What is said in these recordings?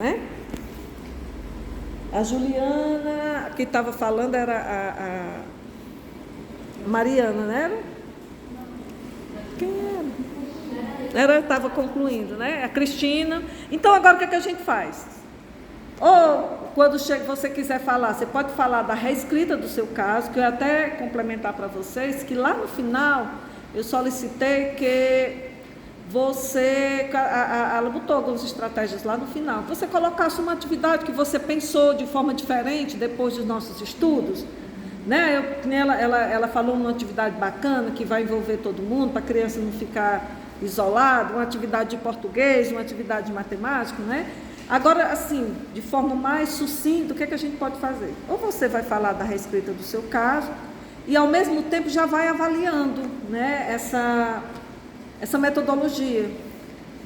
Né? A Juliana, que estava falando era a Mariana, não era? Quem era? Estava concluindo, né? A Cristina. Então, agora o que a gente faz? Ou, quando você quiser falar, você pode falar da reescrita do seu caso, que eu ia até complementar para vocês, que lá no final, eu solicitei que você, ela botou algumas estratégias lá no final, que você colocasse uma atividade que você pensou de forma diferente depois dos nossos estudos, né? Ela falou uma atividade bacana que vai envolver todo mundo, para a criança não ficar isolada, uma atividade de português, uma atividade de matemática, né? Agora, assim, de forma mais sucinta, o que a gente pode fazer? Ou você vai falar da reescrita do seu caso e, ao mesmo tempo, já vai avaliando, né, essa metodologia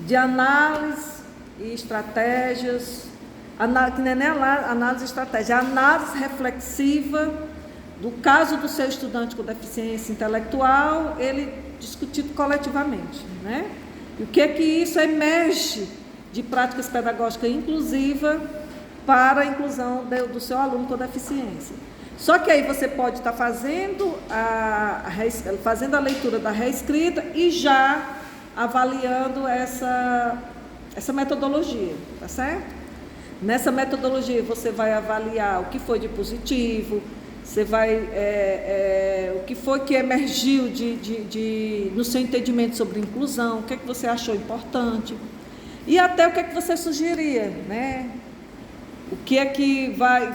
de análise e estratégias, que não é nem análise e estratégia, é análise reflexiva do caso do seu estudante com deficiência intelectual, ele discutido coletivamente, né? E o que isso emerge de práticas pedagógicas inclusivas para a inclusão do seu aluno com deficiência. Só que aí você pode estar fazendo a leitura da reescrita e já avaliando essa metodologia, tá certo? Nessa metodologia você vai avaliar o que foi de positivo, você vai o que foi que emergiu no seu entendimento sobre inclusão, o que você achou importante e até o que você sugeria, né? O que é que vai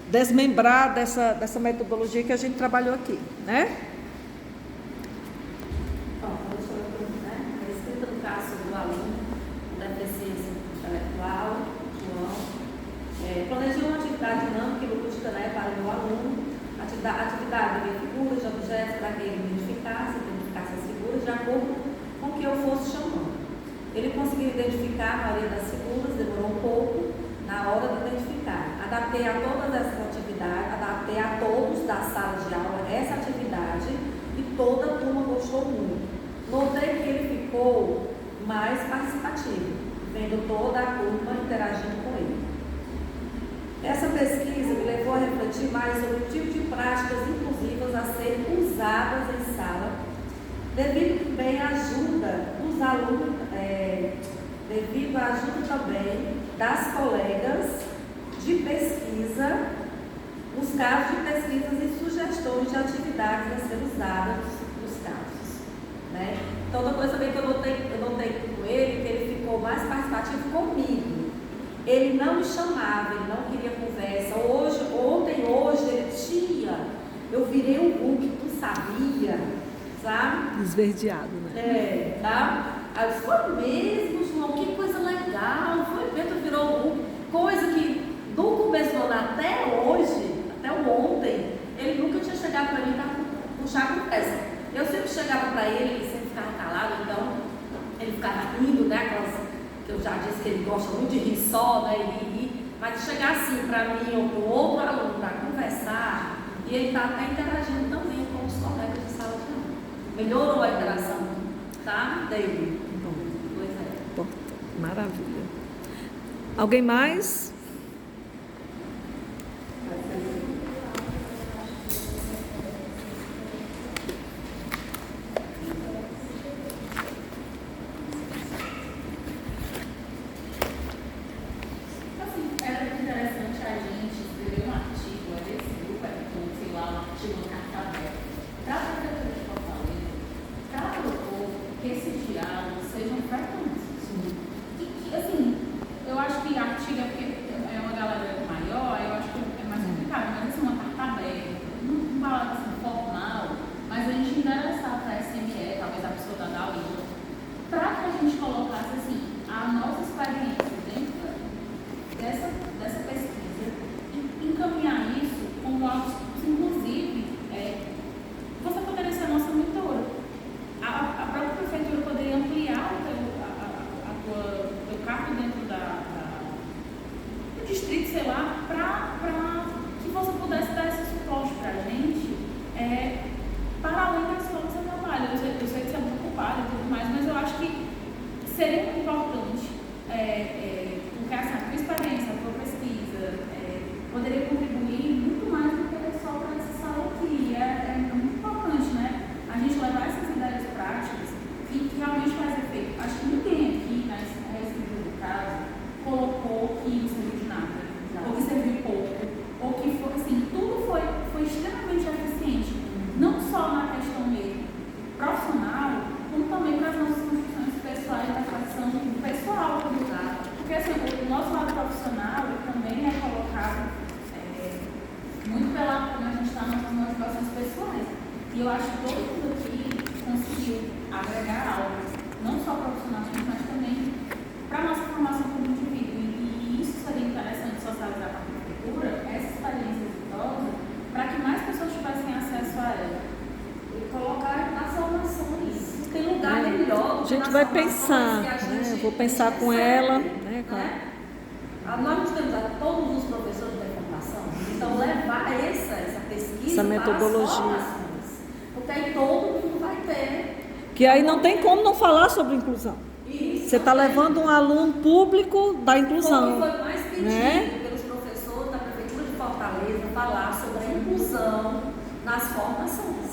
desmembrar dessa metodologia que a gente trabalhou aqui, né? Bom, a escrita do caso do aluno com deficiência intelectual, João, planejei uma atividade dinâmica e lúdica, né, para o meu aluno, atividade de figuras, de objetos, para que ele identificasse as figuras de acordo com o que eu fosse chamando. Ele conseguiu identificar a maioria das figuras, demorou um pouco na hora de identificar. Adaptei a todas essas atividades, adaptei a todos da sala de aula essa atividade e toda a turma gostou muito. Notei que ele ficou mais participativo, vendo toda a turma interagindo com ele. Essa pesquisa me levou a refletir mais sobre o tipo de práticas inclusivas a serem usadas em sala, devido também à ajuda dos alunos, devido à ajuda também das colegas de pesquisa, nos casos de pesquisas e sugestões de atividades a ser usadas nos casos, né? Então, outra coisa também que eu notei com ele, que ele ficou mais participativo comigo. Ele não me chamava, ele não queria conversa. Hoje, ele tinha, eu virei um Hulk, tu sabia, sabe? Esverdeado, né? Tá? Aí eu disse, foi mesmo, João, que coisa legal, foi mesmo, virou um Hulk. Coisa que do começo do ano até hoje, até ontem, ele nunca tinha chegado para mim para puxar a conversa. Eu sempre chegava para ele sempre ficava calado, então ele ficava rindo, né? Aquelas que eu já disse que ele gosta muito de rir só, né? Mas de chegar assim para mim ou para o outro aluno para conversar, e ele está até interagindo também com os colegas de sala de aula. Melhorou a interação, tá? Dele. Bom, Pois é. bom, maravilha. Alguém mais? Para além da escola do seu trabalho. Eu sei que você é muito ocupado e tudo mais, mas eu acho que seria importante E eu acho que todo mundo aqui conseguiu agregar algo, não só profissionalmente, mas também para a nossa formação como indivíduo. E isso seria interessante socializar com a prefeitura, essa experiência exitosa, para que mais pessoas tivessem acesso a ela. E colocar nas formações. Tem lugar melhor. A gente vai pensar, né? Eu vou pensar com ela, né? Nós não temos todos os professores da formação, então levar essa pesquisa, essa metodologia, para as formações, porque aí todo mundo vai ter. Que aí não tem como não falar sobre inclusão. Isso, você está levando um aluno público da inclusão. Foi mais pedido, né? Pelos professores da Prefeitura de Fortaleza falar sobre a inclusão nas formações.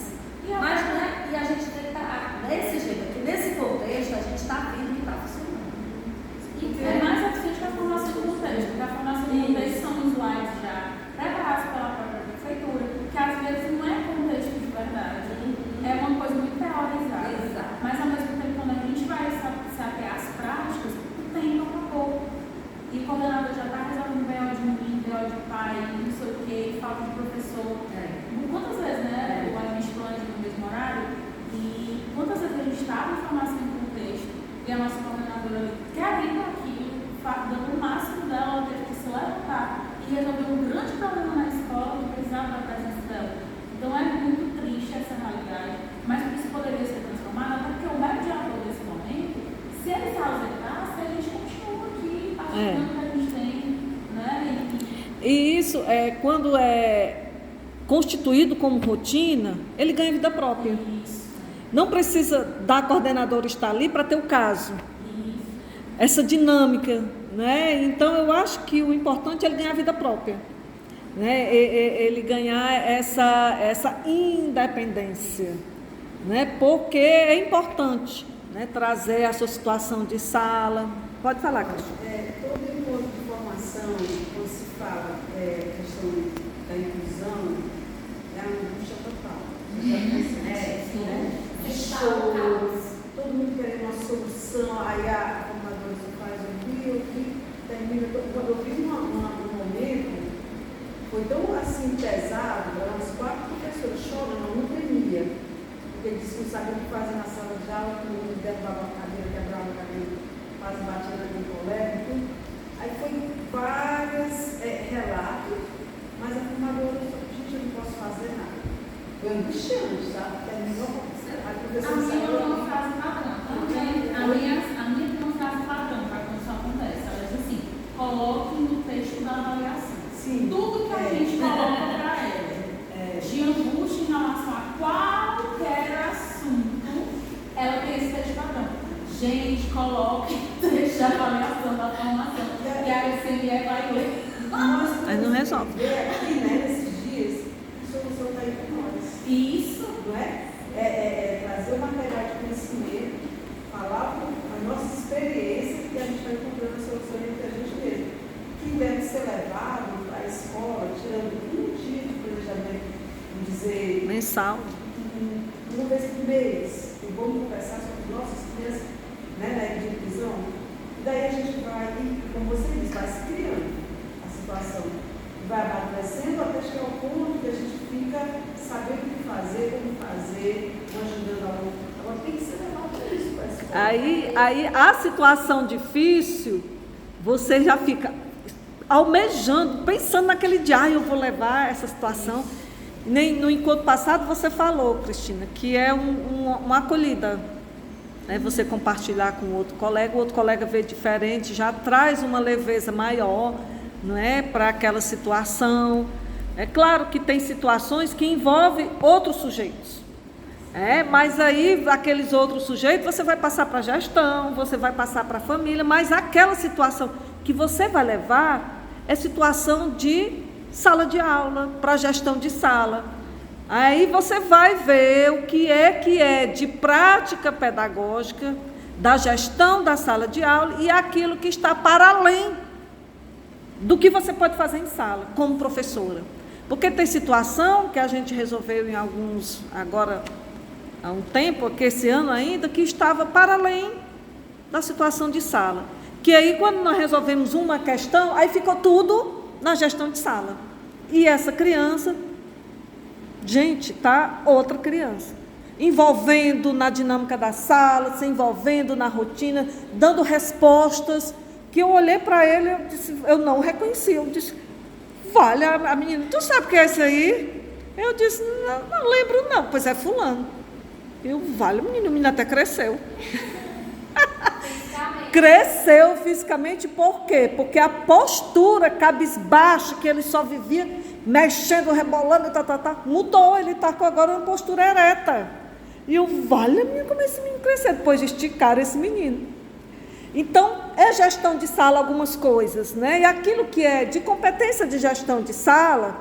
Mas, né, e a gente tem que estar desse jeito aqui, nesse contexto, a gente está vendo que está funcionando. E é mais eficiente que a formação do contexto, porque a formação do contexto são slides já preparados pela própria prefeitura, que às vezes não é contexto de verdade, é uma coisa muito teorizada. Exato. Mas ao mesmo tempo, quando a gente vai se apegar às práticas, o tempo acabou. E o coordenador já está resolvendo BO de mim, BO de pai, não sei o que, falta de professor. Quantas vezes, né? A gente planeja no mesmo horário, e quantas vezes a gente estava em formação em contexto, e a nossa coordenadora querendo aquilo, dando o máximo dela, ela teve que se levantar e resolver um grande problema na escola que precisava da presença dela. Então é muito triste essa realidade, mas isso poderia ser transformado, até porque o mediador desse momento, se ele se ausentasse, a gente continua aqui ajudando o que a gente tem, né? E isso, quando é constituído como rotina, ele ganha vida própria. Isso. Não precisa da coordenadora estar ali para ter o caso. Isso. Essa dinâmica, né? Então eu acho que o importante é ele ganhar vida própria, né? Ele ganhar essa independência, né? Porque é importante, né? Trazer a sua situação de sala. Pode falar, Cristina. Todo encontro de formação, quando se fala questão da inclusão, é uma angústia total. Todo mundo querendo uma solução, aí a formadora só faz o que termina. Quando eu fiz um momento, foi tão assim pesado, eram uns 4 professores chorando, não tremia, porque eles não sabiam o que fazer na sala de aula, que não derrubava a cadeira, quebrava a cadeira, quase batia naquele colega e tudo. Aí foi vários relatos, mas a formadora falou, gente, eu não posso fazer nada. Foi angustiante, sabe? Terminou a professora. A minha é uma frase padrão. A minha tem uma frase padrão para quando isso acontece. Ela diz assim: coloque no texto da avaliação. Sim. Tudo que a gente coloca para ela, de angústia em relação a qualquer assunto, ela tem esse texto padrão. Gente, coloque o texto da avaliação da formação. E aí o CME vai ler. Mas não resolve. Aqui, né, nesses dias, a solução está aí para nós. Isso. Não é? Trazer o material de conhecimento, falar a nossa experiência e a gente vai encontrando a solução entre a gente mesmo. Que deve ser levado para a escola, tirando um dia de planejamento, vamos dizer, mensal. Uma vez por mês, e vamos conversar sobre nossas crianças, né, de inclusão. E daí a gente vai, como você disse, vai se criando a situação. Vai amadurecendo até chegar ao ponto que a gente fica sabendo o que fazer, como fazer, um ajudando a outra. Agora tem que ser levado para isso para a escola. Aí a situação difícil, você já fica almejando, pensando naquele dia, eu vou levar essa situação. No encontro passado você falou, Cristina, que é uma acolhida, né? Você compartilhar com o outro colega vê diferente, já traz uma leveza maior, não é, para aquela situação. É claro que tem situações que envolvem outros sujeitos, mas aí aqueles outros sujeitos você vai passar para a gestão, você vai passar para a família, mas aquela situação que você vai levar é situação de sala de aula, para gestão de sala. Aí você vai ver o que é de prática pedagógica, da gestão da sala de aula e aquilo que está para além do que você pode fazer em sala, como professora. Porque tem situação que a gente resolveu em alguns, agora há um tempo, que esse ano ainda, que estava para além da situação de sala. Que aí quando nós resolvemos uma questão, aí ficou tudo na gestão de sala. E essa criança Gente, tá outra criança. Envolvendo na dinâmica da sala, se envolvendo na rotina, dando respostas, que eu olhei para ele, eu não reconheci, eu disse, vale, a menina, tu sabe o que é isso aí? Eu disse, não lembro não, pois é fulano. Eu, vale, o menino até cresceu. Cresceu fisicamente, por quê? Porque a postura cabisbaixa, que ele só vivia mexendo, rebolando, mudou, ele está agora uma postura ereta. E eu, vale, como esse menino cresceu, depois de esticar esse menino. Então, é gestão de sala algumas coisas, né? E aquilo que é de competência de gestão de sala,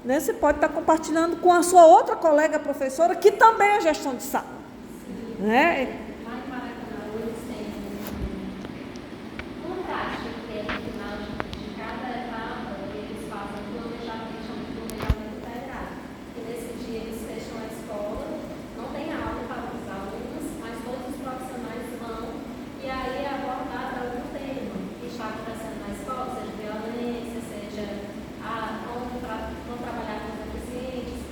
né, você pode estar compartilhando com a sua outra colega professora, que também é gestão de sala. Né? Lá em Maracanã, eles têm uma prática que é no final de cada etapa, eles fazem um planejamento, chamam de planejamento integrado. E nesse dia eles fecham a escola, não tem aula para os alunos, mas todos os profissionais vão, e aí é abordado algum tema que está acontecendo na escola, seja violência, seja como trabalhar com os deficientes.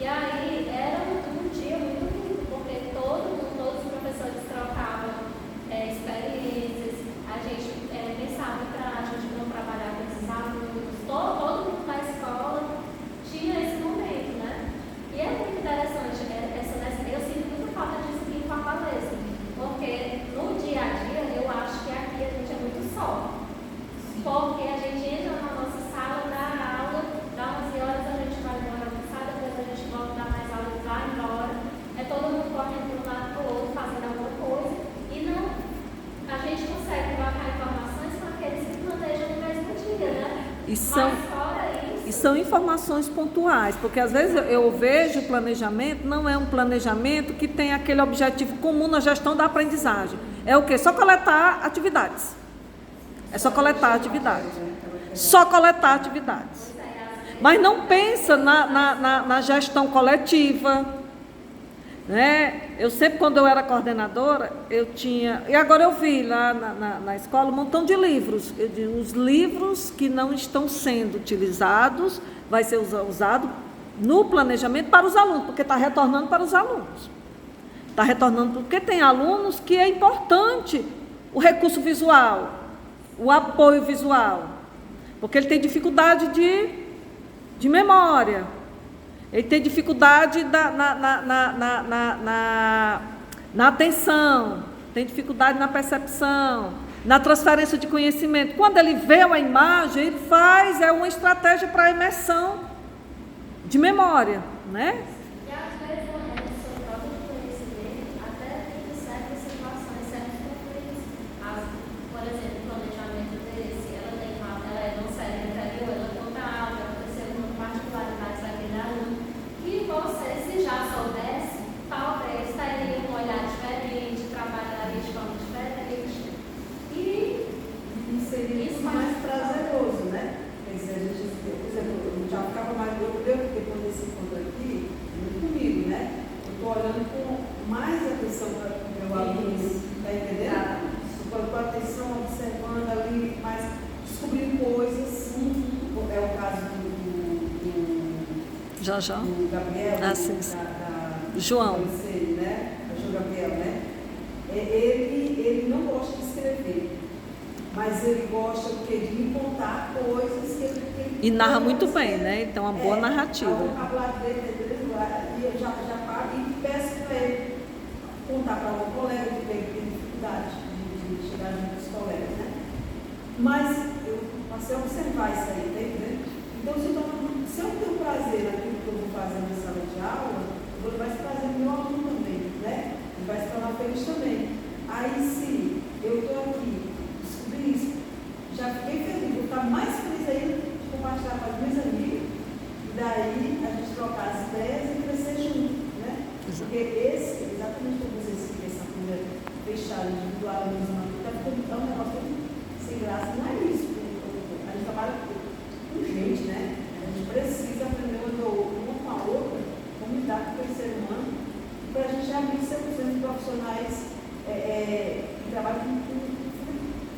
E aí era um dia muito lindo, porque todos os professores trocavam experiências, a gente pensava em prática de como trabalhar com esses alunos, todo mundo da escola tinha esse momento, né? E é muito interessante, eu sinto muita falta disso aqui em Fortaleza, porque no dia a dia eu acho que aqui a gente é muito só, porque a gente entra na nossa sala, dá aula, dá 11 horas, a gente vai embora almoçar, depois a gente volta, dá mais aula, vai embora, é todo mundo correndo de um lado para o outro, fazendo alguma coisa, e não, a gente consegue trocar informações com aqueles que planejam no mesmo dia, né? E Mas são informações pontuais, porque às vezes eu vejo o planejamento, não é um planejamento que tem aquele objetivo comum na gestão da aprendizagem. É o quê? Só coletar atividades. É só coletar atividades. Só coletar atividades. Mas não pensa na gestão coletiva. Né? Eu sempre, quando eu era coordenadora, eu tinha... E agora eu vi lá na escola um montão de livros. Eu digo, os livros que não estão sendo utilizados, vai ser usado no planejamento para os alunos, porque está retornando para os alunos. Está retornando porque tem alunos que é importante o recurso visual, o apoio visual, porque ele tem dificuldade de memória. Ele tem dificuldade na atenção, tem dificuldade na percepção, na transferência de conhecimento. Quando ele vê uma imagem, ele faz uma estratégia para a imersão de memória, né? E às vezes a pessoa troca de conhecimento até em certas situações, certos conflitos. Por exemplo, o planejamento desse, ela é de uma série anterior, ela conta algo, aconteceu uma particularidade daquele aluno, que você, se já soubesse, talvez teria um olhar diferente, trabalharia de forma diferente. E seria isso mais prazeroso, né? Quer dizer, a gente, por exemplo, eu já ficava mais louco, depois desse encontro aqui, muito comigo, né? Eu estou olhando com mais atenção para o meu aluno, está entendendo? Estou com atenção, observando ali, mas descobrindo coisas. É o caso do Gabriel, João. Né? João Gabriel, né? Ele não gosta de escrever, mas ele gosta de me contar coisas que ele e narra muito bem, né? Então, uma boa narrativa. O vocabulário dele, e eu já paro e peço para ele contar para um colega que tem dificuldade de chegar junto dos colegas, né? Mas eu passei a observar isso aí, tá entendendo? Então, se eu tenho prazer naquilo que eu vou fazer na sala de aula, eu vou levar esse prazer no meu aluno também, né? Ele vai se tornar feliz também. Aí, se eu estou aqui, descobri isso, já fiquei feliz, vou estar mais feliz ainda de compartilhar com os meus amigos, e daí a gente trocar as ideias e crescer junto, né? Porque exatamente como vocês fiquem essa coisa fechada, individualismo, está ficando um negócio sem graça, não é isso. A gente trabalha com gente, né? A gente precisa aprender uma com a outra, como lidar com o ser humano, para a gente abrir 100% de profissionais que trabalham com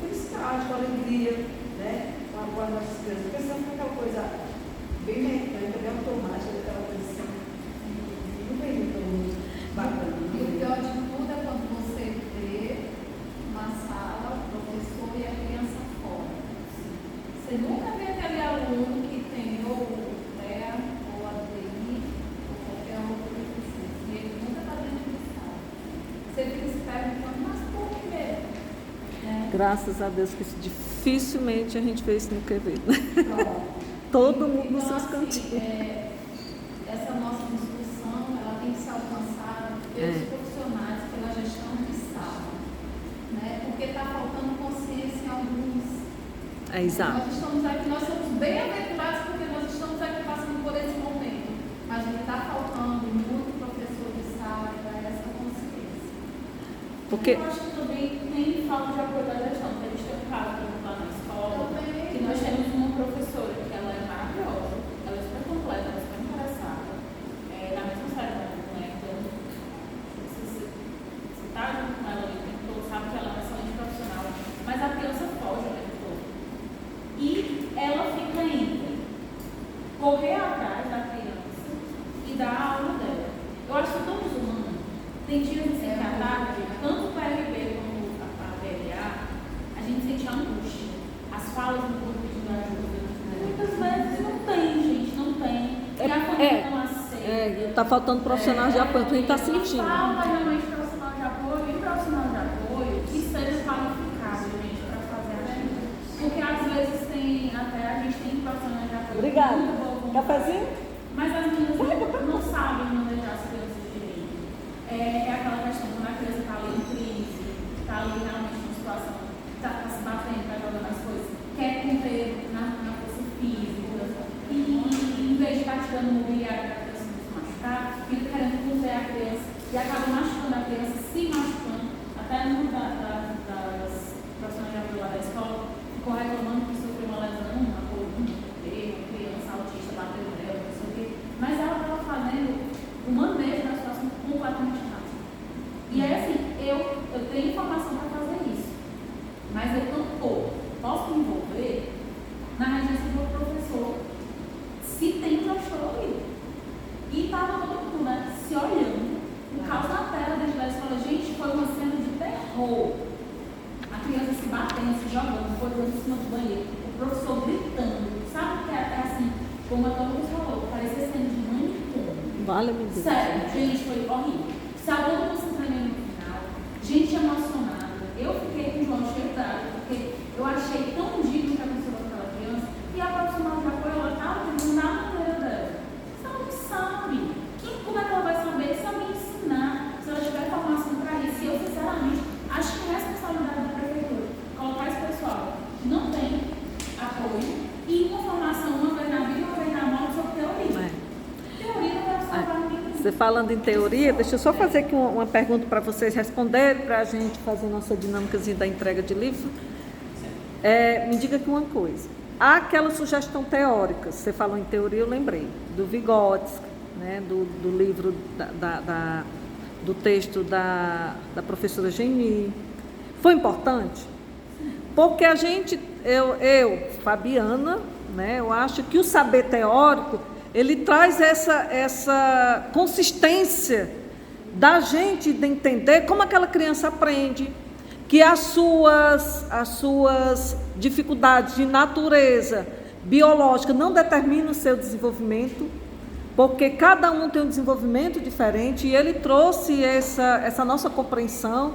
felicidade, com alegria, né? Com as nossas crianças. Porque senão fica aquela coisa bem mecânica, bem automática, aquela coisa assim. bacana. E o pior de tudo é quando você vê uma sala, professor e a criança fora. Você nunca vê aquele aluno que tem ou o TEA, ou a DI, ou qualquer outra deficiência. E ele nunca está dentro de sala. Você fica se perguntando, mas por quê? Né? Graças a Deus que isso, dificilmente a gente vê isso no QV. Pronto. Todo mundo Então, nos seus assim, cantinhos. essa nossa discussão, ela tem que ser alcançada pelos profissionais, pela gestão de sala, né? Porque está faltando consciência em alguns. Exato. Nós estamos aqui, nós somos bem-aventurados porque nós estamos aqui passando por esse momento, mas está faltando muito professor de sala para essa consciência. Porque Eu acho que também tem falta de apoio da gestão, porque a gente tem um caso lá na escola, que nós temos uma professora que ela é maravilhosa, ela é super completa, ela é super interessada, na mesma série, né? Então, você está junto com ela o tempo todo, sabe que ela é uma excelente profissional, mas a criança foge o tempo todo. E ela fica entre correr atrás da criança e dar a aula dela. Eu acho que tão desumano. Tem dias assim que à tarde, tanto o PRB como a PLA, a gente sente angústia. As falas do corpo pedindo ajuda. Muitas vezes não tem, gente, não tem. E a família não aceita. está faltando profissionais de apoio, a gente está sentindo. Falta realmente profissional de apoio e profissional de apoio que seja qualificado, gente, para fazer a ajuda. Porque às vezes tem, até a gente tem profissionais de apoio. Obrigada. Muito boa vontade, Cafezinho? mas as meninas não sabem manejar as crianças direito. É aquela questão, quando a criança está ali em crise, está ali realmente numa situação, está se batendo, está jogando as coisas, quer conter na força física, e em vez de estar tirando o mobiliário para a criança não se machucar, fica querendo conter a criança e acaba machucando a criança, se machucando. Até uma das profissionais de apoio lá da escola ficou reclamando que sofreu uma lesão na coluna, uma criança autista bateu nela, não sei o quê, mas ela estava fazendo o manejo da situação completamente errado. E aí, assim, eu tenho informação para fazer isso, mas eu tampouco posso me envolver na regência do professor se tem um gestor ali. E estava todo mundo, né, se olhando, o caos na tela dentro da escola. Gente, foi uma cena de terror. A criança se batendo, se jogando, foi em cima do banheiro, o professor gritando. Sabe o que é assim, como a Tônia falou, parecia cena de manicômio. Vale-me Deus. Sério, gente, foi horrível. Sabe, todo mundo se tremendo no final, gente emocionada. Eu fiquei com o João cheio d'água, porque eu achei tão digno que aconteceu com aquela criança. E a profissional de apoio, ela estava tentando na maneira dela. Você não sabe. Como é que ela vai saber se alguém ensinar, se ela tiver formação para isso? E eu, sinceramente, acho que é responsabilidade da prefeitura colocar esse pessoal que não tem apoio e uma formação, uma vez na vida e uma vez na morte, sobre teoria. Teoria não vai salvar ninguém. Você falando em teoria, deixa eu só fazer aqui uma pergunta para vocês responderem, para a gente fazer nossa dinâmicazinha da entrega de livro. Me diga aqui uma coisa. Há aquela sugestão teórica, você falou em teoria, eu lembrei, do Vygotsky, né, do livro, do texto da professora Geni. Foi importante? Porque a gente, Fabiana, né, eu acho que o saber teórico, ele traz essa consistência da gente de entender como aquela criança aprende, que as suas dificuldades de natureza biológica não determinam o seu desenvolvimento, porque cada um tem um desenvolvimento diferente, e ele trouxe essa nossa compreensão,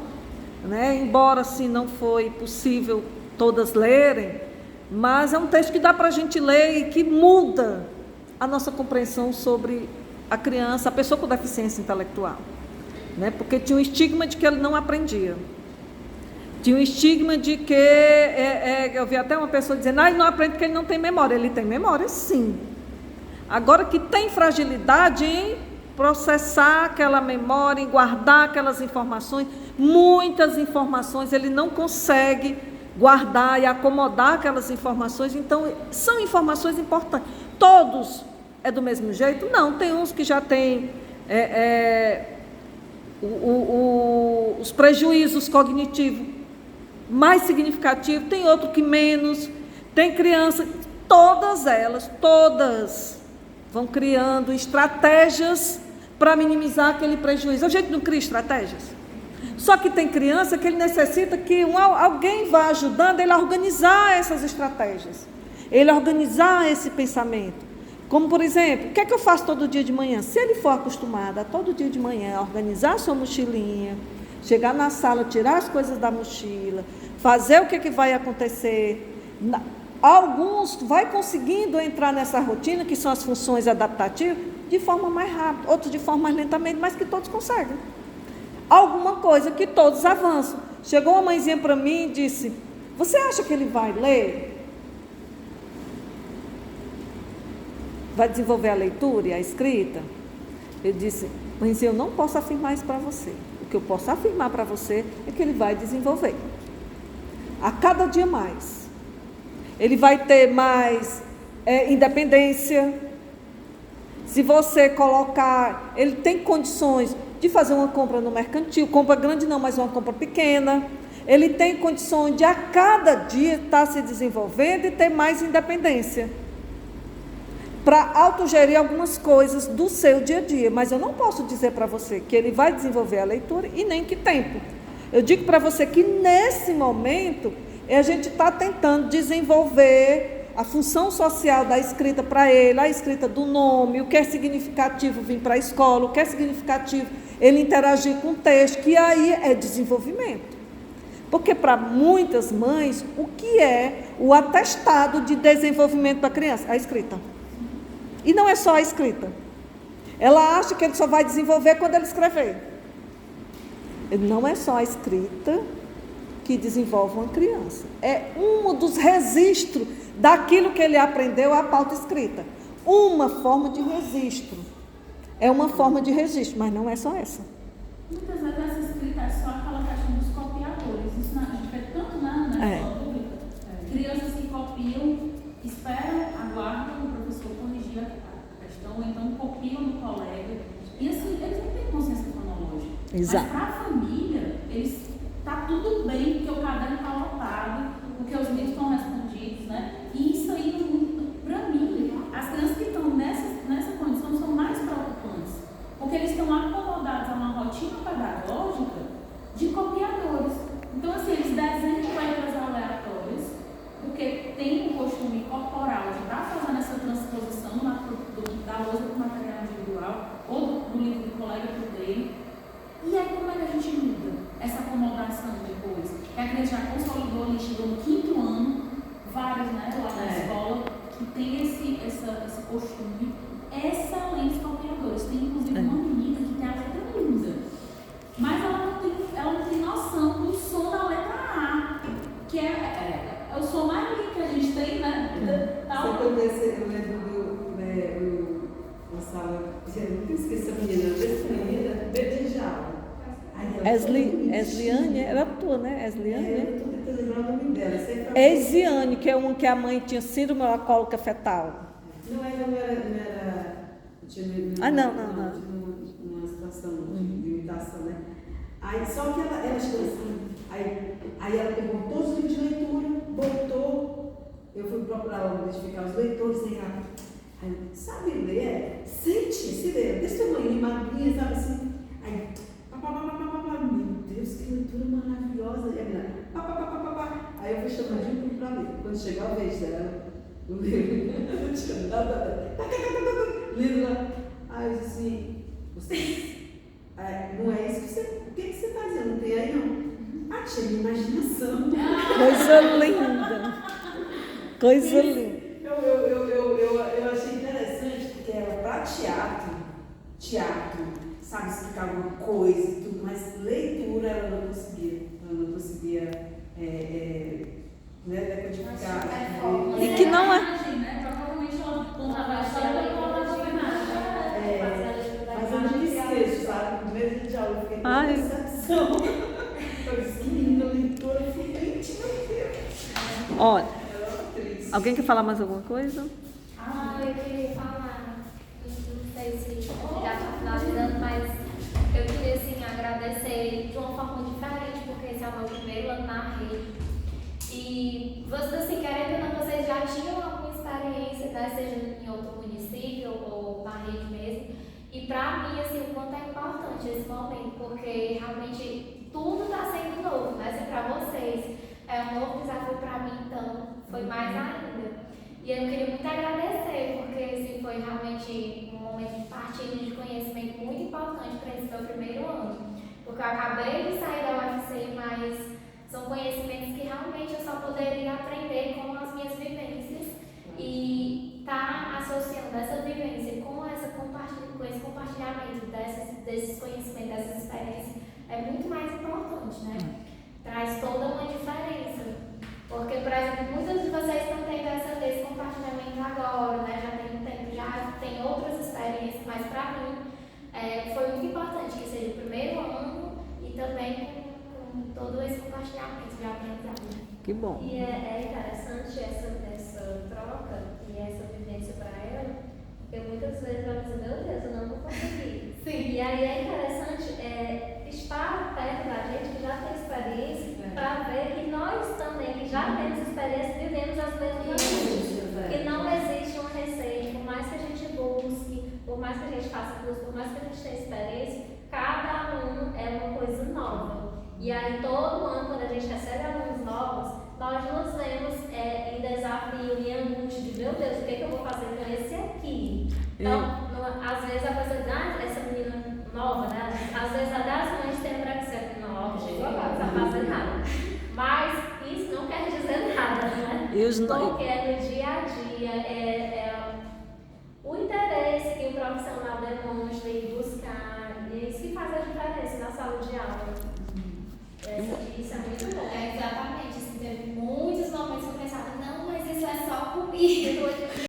né? Embora assim não foi possível todas lerem, mas é um texto que dá para a gente ler e que muda a nossa compreensão sobre a criança, a pessoa com deficiência intelectual, né? Porque tinha um estigma de que ele não aprendia. Tinha um estigma de que, eu vi até uma pessoa dizendo, ele não aprende porque ele não tem memória. Ele tem memória, sim. Agora que tem fragilidade em processar aquela memória, em guardar aquelas informações, muitas informações ele não consegue guardar e acomodar aquelas informações, então são informações importantes. Todos é do mesmo jeito? Não, tem uns que já têm os prejuízos cognitivos mais significativos, tem outro que menos, tem criança, todas vão criando estratégias para minimizar aquele prejuízo. A gente não cria estratégias. Só que tem criança que ele necessita que alguém vá ajudando ele a organizar essas estratégias, ele a organizar esse pensamento. Como, por exemplo, o que é que eu faço todo dia de manhã? Se ele for acostumado a todo dia de manhã organizar a sua mochilinha, chegar na sala, tirar as coisas da mochila, fazer o que vai acontecer. Alguns vai conseguindo entrar nessa rotina, que são as funções adaptativas, de forma mais rápida, outros de forma mais lentamente, mas que todos conseguem. Alguma coisa que todos avançam. Chegou uma mãezinha para mim e disse: você acha que ele vai ler? Vai desenvolver a leitura e a escrita? Eu disse: mãezinha, eu não posso afirmar isso para você. O que eu posso afirmar para você é que ele vai desenvolver. A cada dia mais. Ele vai ter mais independência. Se você colocar, ele tem condições de fazer uma compra no mercantil, compra grande não, mas uma compra pequena. Ele tem condições de a cada dia estar se desenvolvendo e ter mais independência para autogerir algumas coisas do seu dia a dia. Mas eu não posso dizer para você que ele vai desenvolver a leitura e nem que tempo. Eu digo para você que nesse momento a gente está tentando desenvolver a função social da escrita para ele, a escrita do nome, o que é significativo vir para a escola, o que é significativo ele interagir com o texto, que aí é desenvolvimento. Porque para muitas mães, o que é o atestado de desenvolvimento da criança? A escrita. E não é só a escrita. Ela acha que ele só vai desenvolver quando ele escrever. Não é só a escrita que desenvolve uma criança. É um dos registros daquilo que ele aprendeu, a pauta escrita. Uma forma de registro. É uma forma de registro, mas não é só essa. Muitas vezes essa escrita é só aquela questão dos copiadores. Isso a gente vê tanto na escola pública. Crianças que copiam, esperam, aguardam o professor corrigir a questão, ou então copiam do colega. E assim, eles não têm consciência fonológica. Exato. Mas para a família, está tudo bem, porque o caderno está lotado, porque os livros estão respondidos, né? E isso aí, para mim, as crianças que estão nessa condição são mais preocupantes, porque eles estão acomodados a uma rotina pedagógica de copiadores. Então, assim, eles desenham letras aleatórias, porque tem o costume corporal de estar fazendo essa transposição da lousa para o material individual, ou do livro do colega para o dele. E aí, como é que a gente muda essa acomodação depois? Que a criança já consolidou ali, chegou no 5º ano, vários, né, lá na escola, que tem esse costume. Excelentes copiadores. Tem, inclusive, uma menina que tem a letra linda, mas ela não tem noção do som da letra A, que é o som mais lindo que a gente tem, né? Eu lembro uma sala, eu nunca esqueci a menina, Betijal. Esliane, era tua, né? Esliane, né? Eu estou tentando lembrar o nome dela. Esiane, que é uma que a mãe tinha síndrome alcoólica fetal. Não era. Não. Tinha uma situação de imitação, né? Aí, só que ela chegou assim, aí ela pegou todos os livros de leitura, botou, eu fui procurar ela identificar os leitores, aí, sabe ler? Sente, se lê, desse tamanho, magrinha, sabe assim? Aí, meu Deus, que leitura maravilhosa. E a menina, aí eu fui chamando de um para ler. Quando chegou a vez dela, o livro, não tinha nada, livro lá. Aí eu disse assim, não é isso que você, o que você está dizendo? Não tem aí não? Tinha minha imaginação. Coisa linda. Coisa linda. Eu achei interessante, porque era para teatro, sabe, explicar alguma coisa e tudo, mas leitura ela não conseguia decodificar. E que não é. Provavelmente ela contava a história da Mas eu não esqueço, sabe? No primeiro dia de aula eu fiquei com decepção. Eu disse, que linda leitura, eu fui bem Olha, alguém quer falar mais alguma coisa? Eu queria falar, não sei se já está finalizando, mas eu queria assim, agradecer de uma forma diferente, porque esse é o meu primeiro ano na rede. E vocês, assim, querendo ou não, vocês já tinham alguma experiência, né, seja em outro município ou na rede mesmo. E pra mim, assim, o quanto é importante esse momento, porque realmente tudo está sendo novo, né? Se pra vocês é um novo desafio pra mim, então foi mais ainda. E eu queria muito agradecer, porque assim, foi realmente um momento de partilha de conhecimento muito importante para esse meu primeiro ano. Porque eu acabei de sair da UFC, mas são conhecimentos que realmente eu só poderia aprender com as minhas vivências. E tá associando essa vivência com esse compartilhamento desses conhecimentos, dessas experiências, é muito mais importante, né? Traz toda uma diferença. Porque, por exemplo, muitos de vocês estão tendo esse compartilhamento agora, né? Já tem um tempo, já tem outras experiências, mas para mim foi muito importante que seja o primeiro ano e também com todo esse compartilhamento de aprendizagem. Que bom. E é interessante essa troca e essa vivência para ela, porque muitas vezes ela diz, meu Deus, eu não vou conseguir. Sim. E aí é interessante estar perto da gente que já tem experiência, para ver que nós também, que já temos experiência, vivemos as mesmas coisas. Que não existe uma receita, por mais que a gente busque, por mais que a gente faça curso, por mais que a gente tenha experiência, cada aluno é uma coisa nova. E aí todo ano, quando a gente recebe alunos novos, nós nos vemos em desafio, em angústia de, meu Deus, o que eu vou fazer com esse aqui? Então, às vezes a pessoa diz, essa menina nova, né? Às vezes até as mães têm abraçado, não, chegou agora, não está fazendo nada. Mas isso não quer dizer nada, né? Porque no dia a dia o interesse que o profissional demonstra em buscar, e isso que faz a diferença na sala de aula. Isso é muito bom. Exatamente, assim, teve muitos momentos que eu pensava, não, mas isso é só comigo.